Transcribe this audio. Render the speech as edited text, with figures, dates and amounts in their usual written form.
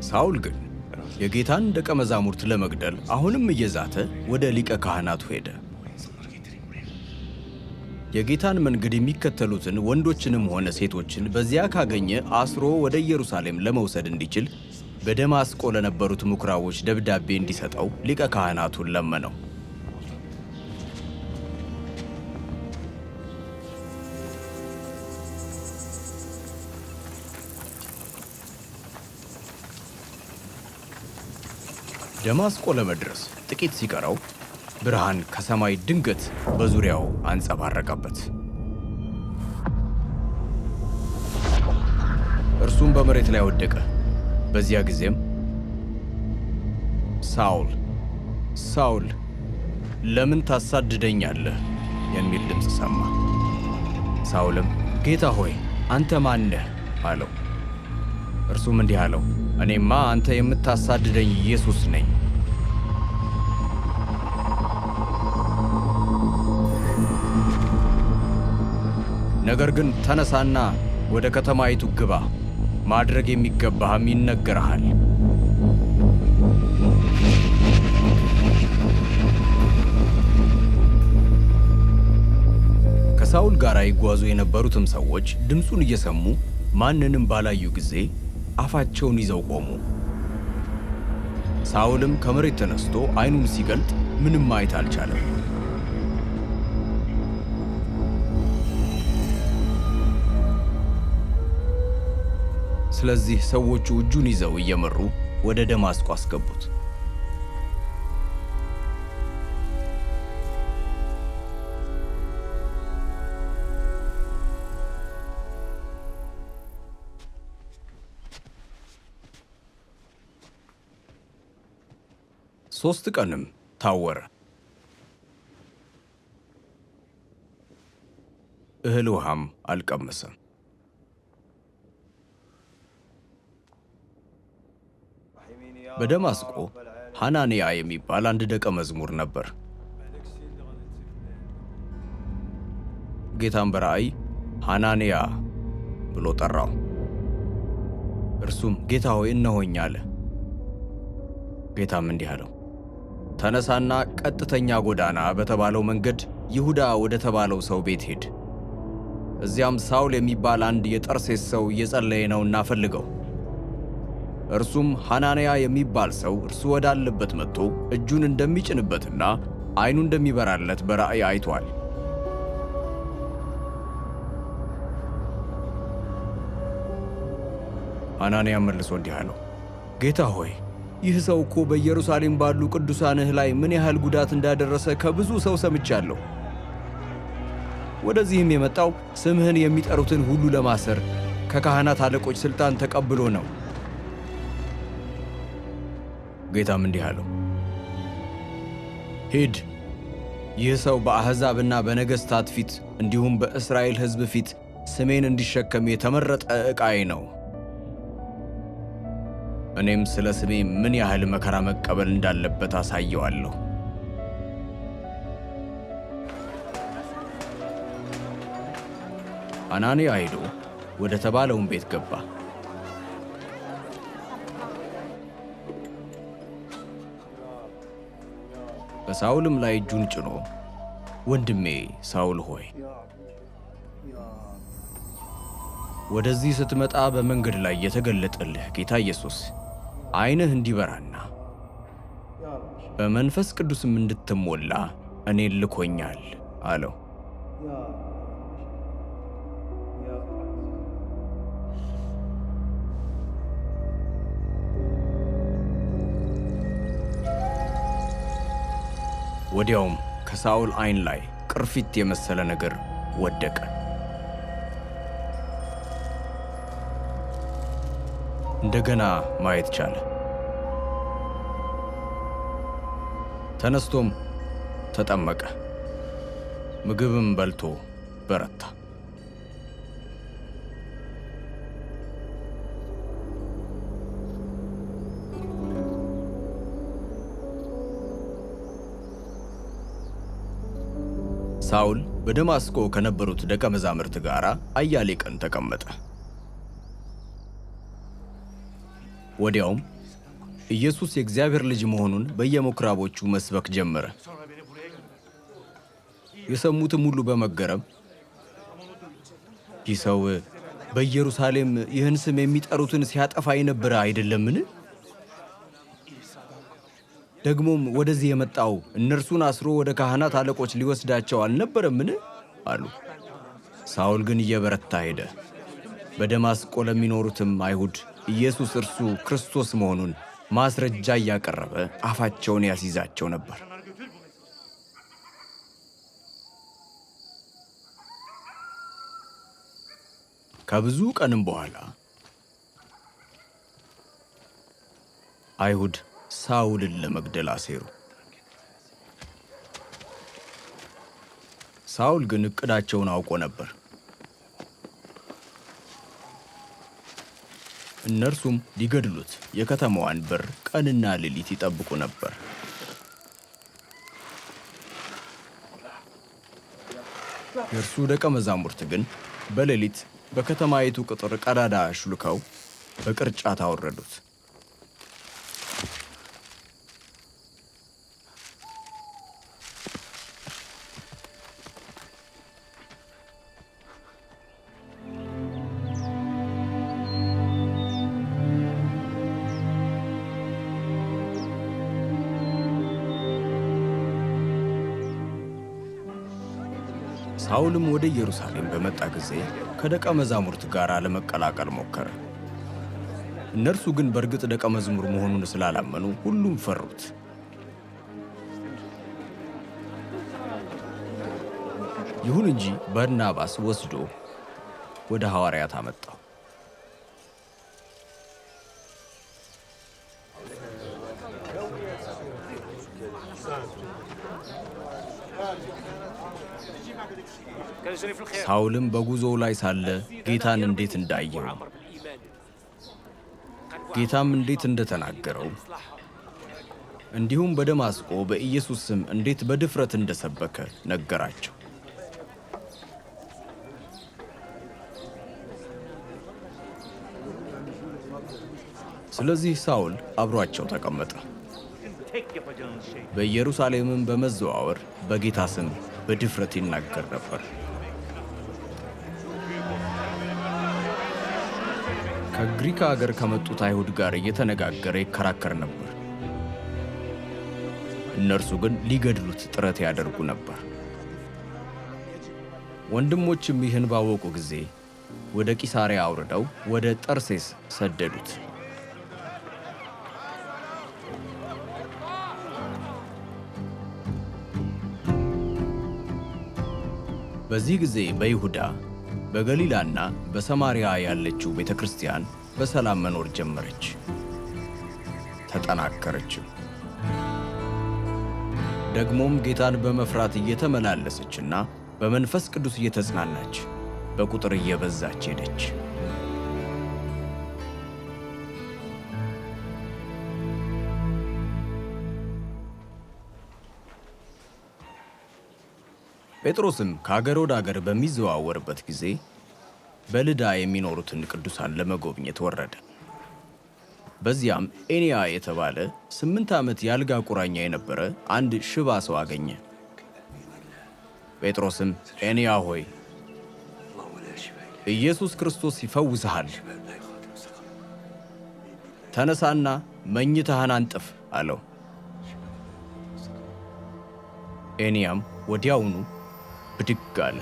ሳውል ግን የጌታን ደቀ መዛሙርት ለመግደል አሁንም እየዛተ ወደ ሊቀ ካህናቱ ሄደ። የጌታን መንገድ የሚከተሉትን ወንዶችንም ሆነ ሴቶችን በዚያ ካገኘ አስሮ ወደ ኢየሩሳሌም ለመውሰድ እንዲችል በደማስቆ ለነበሩት ምኵራቦች ደብዳቤ እንዲሰጠው ሊቀ ካህናቱን ለመነው። ደማስቆ ለመድረስ ጥቂት ሲቀረው ብርሃን ከሰማይ ድንገት በዙሪያው አንጸባረቀበት። እርሱም በመሬት ላይ ወደቀ። በዚያ ጊዜም ሳውል ሳውል ለምን ታሳድደኛለህ? የሚል ድምፅ ሰማ። ሳውልም ጌታ ሆይ አንተ ማን ነህ? አለው። እርሱም እንዲህ አለው፣ እኔማ አንተ የምታሳድደኝ ኢየሱስ ነኝ። ነገር ግን ተነሳና ወደ ከተማይቱ ግባ፣ ማድረግ የሚገባህም ይነገርሃል። ከሳውል ጋር ይጓዙ የነበሩትም ሰዎች ድምፁን እየሰሙ ማንንም ባላዩ ጊዜ አፋቸውን ይዘው ቆሙ። ሳውልም ከመሬት ተነስቶ ዓይኑን ሲገልጥ ምንም ማየት አልቻለም። ስለዚህ ሰዎቹ እጁን ይዘው እየመሩ ወደ ደማስቆ አስገቡት። ሦስት ቀንም ታወረ። እህል ውሃም አልቀመሰም። በደማስቆ ሐናንያ የሚባል አንድ ደቀ መዝሙር ነበር። ጌታም በራእይ ሐናንያ ብሎ ጠራው። እርሱም ጌታ ሆይ እነሆኝ አለ። ጌታም እንዲህ አለው፣ ተነሳና ቀጥተኛ ጎዳና በተባለው መንገድ ይሁዳ ወደ ተባለው ሰው ቤት ሂድ። እዚያም ሳውል የሚባል አንድ የጠርሴስ ሰው እየጸለየ ነውና ፈልገው። እርሱም ሐናንያ የሚባል ሰው እርሱ ወዳለበት መጥቶ እጁን እንደሚጭንበትና ዓይኑ እንደሚበራለት በራእይ አይቷል። ሐናንያም መልሶ እንዲህ አለው፣ ጌታ ሆይ ይህ ሰው እኮ በኢየሩሳሌም ባሉ ቅዱሳንህ ላይ ምን ያህል ጉዳት እንዳደረሰ ከብዙ ሰው ሰምቻለሁ። ወደዚህም የመጣው ስምህን የሚጠሩትን ሁሉ ለማሰር ከካህናት አለቆች ሥልጣን ተቀብሎ ነው። ጌታም እንዲህ አለው፣ ሂድ፣ ይህ ሰው በአሕዛብና በነገሥታት ፊት እንዲሁም በእስራኤል ሕዝብ ፊት ስሜን እንዲሸከም የተመረጠ ዕቃዬ ነው። እኔም ስለ ስሜ ምን ያህል መከራ መቀበል እንዳለበት አሳየዋለሁ። ሐናንያ ሄዶ ወደ ተባለውን ቤት ገባ። በሳውልም ላይ እጁን ጭኖ ወንድሜ ሳውል ሆይ ወደዚህ ስትመጣ በመንገድ ላይ የተገለጠልህ ጌታ ኢየሱስ ዓይንህ እንዲበራና በመንፈስ ቅዱስም እንድትሞላ እኔን ልኮኛል አለው። ወዲያውም ከሳውል ዓይን ላይ ቅርፊት የመሰለ ነገር ወደቀ። እንደገና ማየት ቻለ። ተነስቶም ተጠመቀ። ምግብም በልቶ በረታ። ሳውል በደማስቆ ከነበሩት ደቀ መዛሙርት ጋር አያሌ ቀን ተቀመጠ። ወዲያውም ኢየሱስ የእግዚአብሔር ልጅ መሆኑን በየምኵራቦቹ መስበክ ጀመረ። የሰሙትም ሁሉ በመገረም ይህ ሰው በኢየሩሳሌም ይህን ስም የሚጠሩትን ሲያጠፋ የነበረ አይደለምን? ደግሞም ወደዚህ የመጣው እነርሱን አስሮ ወደ ካህናት አለቆች ሊወስዳቸው አልነበረምን? አሉ። ሳውል ግን እየበረታ ሄደ። በደማስቆ ለሚኖሩትም አይሁድ ኢየሱስ እርሱ ክርስቶስ መሆኑን ማስረጃ እያቀረበ አፋቸውን ያስይዛቸው ነበር። ከብዙ ቀንም በኋላ አይሁድ ሳውልን ለመግደል አሴሩ። ሳውል ግን ዕቅዳቸውን አውቆ ነበር። እነርሱም ሊገድሉት የከተማዋን በር ቀንና ሌሊት ይጠብቁ ነበር። የእርሱ ደቀ መዛሙርት ግን በሌሊት በከተማይቱ ቅጥር ቀዳዳ አሽልከው በቅርጫት አወረዱት። ሳውልም ወደ ኢየሩሳሌም በመጣ ጊዜ ከደቀ መዛሙርት ጋር ለመቀላቀል ሞከረ። እነርሱ ግን በእርግጥ ደቀ መዝሙር መሆኑን ስላላመኑ ሁሉም ፈሩት። ይሁን እንጂ በርናባስ ወስዶ ወደ ሐዋርያት አመጣው። ሳውልም በጉዞው ላይ ሳለ ጌታን እንዴት እንዳየው ጌታም እንዴት እንደተናገረው እንዲሁም በደማስቆ በኢየሱስ ስም እንዴት በድፍረት እንደሰበከ ነገራቸው። ስለዚህ ሳውል አብሯቸው ተቀመጠ። በኢየሩሳሌምም በመዘዋወር በጌታ ስም በድፍረት ይናገር ነበር። ከግሪክ አገር ከመጡት አይሁድ ጋር እየተነጋገረ ይከራከር ነበር። እነርሱ ግን ሊገድሉት ጥረት ያደርጉ ነበር። ወንድሞችም ይህን ባወቁ ጊዜ ወደ ቂሳርያ አውርደው ወደ ጠርሴስ ሰደዱት። በዚህ ጊዜ በይሁዳ በገሊላና በሰማርያ ያለችው ቤተ ክርስቲያን በሰላም መኖር ጀመረች፣ ተጠናከረችም። ደግሞም ጌታን በመፍራት እየተመላለሰችና በመንፈስ ቅዱስ እየተጽናናች በቁጥር እየበዛች ሄደች። ጴጥሮስም ከአገር ወደ አገር በሚዘዋወርበት ጊዜ በልዳ የሚኖሩትን ቅዱሳን ለመጎብኘት ወረደ። በዚያም ኤንያ የተባለ 8 ዓመት የአልጋ ቁራኛ የነበረ አንድ ሽባ ሰው አገኘ። ጴጥሮስም ኤንያ ሆይ ኢየሱስ ክርስቶስ ይፈውስሃል፣ ተነሳና መኝታህን አንጥፍ አለው። ኤንያም ወዲያውኑ ብድግ አለ።